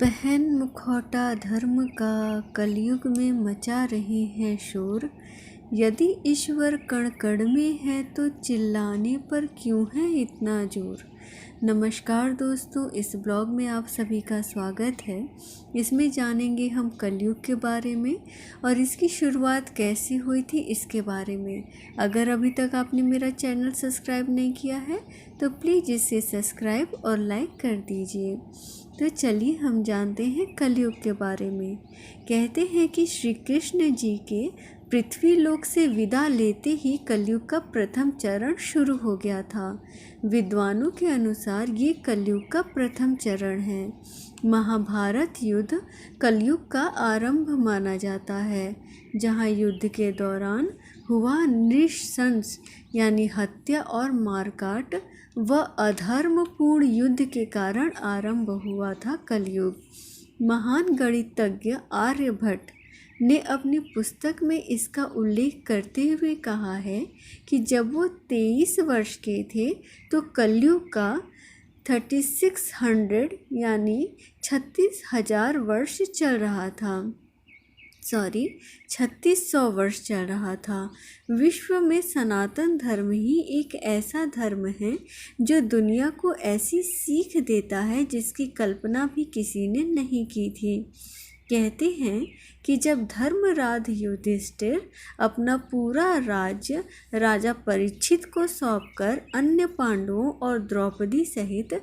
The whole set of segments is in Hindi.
पहन मुखौटा धर्म का कलयुग में मचा रहे हैं शोर। यदि ईश्वर कण कण में है तो चिल्लाने पर क्यों है इतना जोर। नमस्कार दोस्तों, इस ब्लॉग में आप सभी का स्वागत है। इसमें जानेंगे हम कलयुग के बारे में और इसकी शुरुआत कैसे हुई थी इसके बारे में। अगर अभी तक आपने मेरा चैनल सब्सक्राइब नहीं किया है तो प्लीज़ इसे सब्सक्राइब और लाइक कर दीजिए। तो चलिए हम जानते हैं कलयुग के बारे में। कहते हैं कि श्री कृष्ण जी के पृथ्वी लोक से विदा लेते ही कलयुग का प्रथम चरण शुरू हो गया था। विद्वानों के अनुसार ये कलयुग का प्रथम चरण है। महाभारत युद्ध कलयुग का आरंभ माना जाता है, जहाँ युद्ध के दौरान हुआ नृशंस यानी हत्या और मारकाट व अधर्मपूर्ण युद्ध के कारण आरंभ हुआ था कलयुग। महान गणितज्ञ आर्यभट्ट ने अपनी पुस्तक में इसका उल्लेख करते हुए कहा है कि जब वो 23 वर्ष के थे तो कलयुग का 3600 यानी 36,000 वर्ष चल रहा था। 3600 वर्ष चल रहा था। विश्व में सनातन धर्म ही एक ऐसा धर्म है जो दुनिया को ऐसी सीख देता है जिसकी कल्पना भी किसी ने नहीं की थी। कहते हैं कि जब धर्मराज युधिष्ठिर अपना पूरा राज्य राजा परीक्षित को सौंपकर अन्य पांडवों और द्रौपदी सहित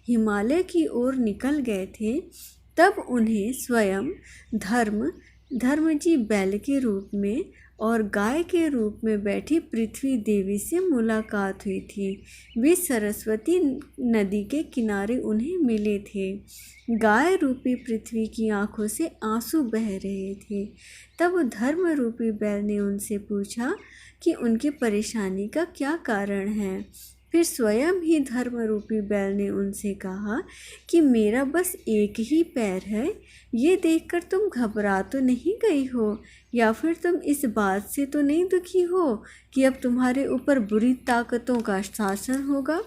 हिमालय की ओर निकल गए थे, तब उन्हें स्वयं धर्मजी बैल के रूप में और गाय के रूप में बैठी पृथ्वी देवी से मुलाकात हुई थी। वे सरस्वती नदी के किनारे उन्हें मिले थे। गाय रूपी पृथ्वी की आंखों से आंसू बह रहे थे। तब धर्म रूपी बैल ने उनसे पूछा कि उनकी परेशानी का क्या कारण है। फिर स्वयं ही धर्म रूपी बैल ने उनसे कहा कि मेरा बस एक ही पैर है। ये देखकर तुम घबरा तो नहीं गई हो, या फिर तुम इस बात से तो नहीं दुखी हो कि अब तुम्हारे ऊपर बुरी ताकतों का शासन होगा।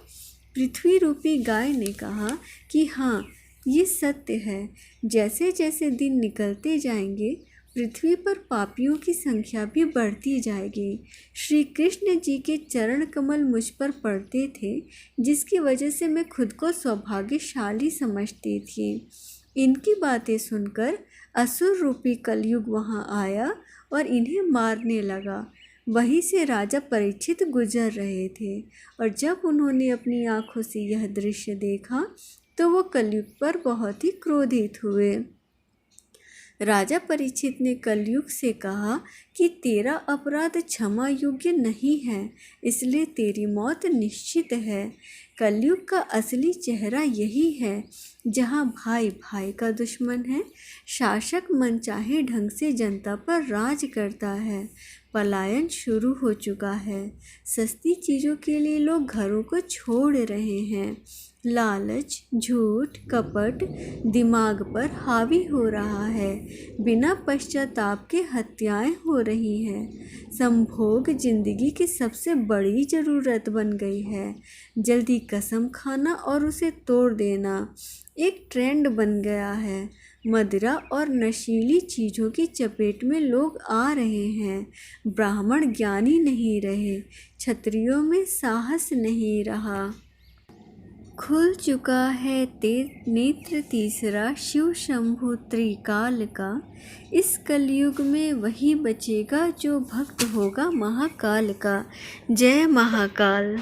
पृथ्वी रूपी गाय ने कहा कि हाँ, ये सत्य है। जैसे जैसे दिन निकलते जाएंगे पृथ्वी पर पापियों की संख्या भी बढ़ती जाएगी। श्री कृष्ण जी के चरण कमल मुझ पर पड़ते थे, जिसकी वजह से मैं खुद को सौभाग्यशाली समझती थी। इनकी बातें सुनकर असुर रूपी कलयुग वहां आया और इन्हें मारने लगा। वहीं से राजा परीक्षित गुजर रहे थे और जब उन्होंने अपनी आंखों से यह दृश्य देखा तो वो कलयुग पर बहुत ही क्रोधित हुए। राजा परीक्षित ने कलयुग से कहा कि तेरा अपराध क्षमा योग्य नहीं है, इसलिए तेरी मौत निश्चित है। कलयुग का असली चेहरा यही है, जहाँ भाई भाई का दुश्मन है, शासक मनचाहे ढंग से जनता पर राज करता है। पलायन शुरू हो चुका है। सस्ती चीज़ों के लिए लोग घरों को छोड़ रहे हैं। लालच, झूठ, कपट दिमाग पर हावी हो रहा है। बिना पश्चाताप के हत्याएं हो रही हैं। संभोग जिंदगी की सबसे बड़ी ज़रूरत बन गई है। जल्दी कसम खाना और उसे तोड़ देना एक ट्रेंड बन गया है। मदिरा और नशीली चीज़ों की चपेट में लोग आ रहे हैं। ब्राह्मण ज्ञानी नहीं रहे, क्षत्रियों में साहस नहीं रहा। खुल चुका है नेत्र तीसरा शिव शंभु त्रिकाल का। इस कलयुग में वही बचेगा जो भक्त होगा महाकाल का। जय महाकाल।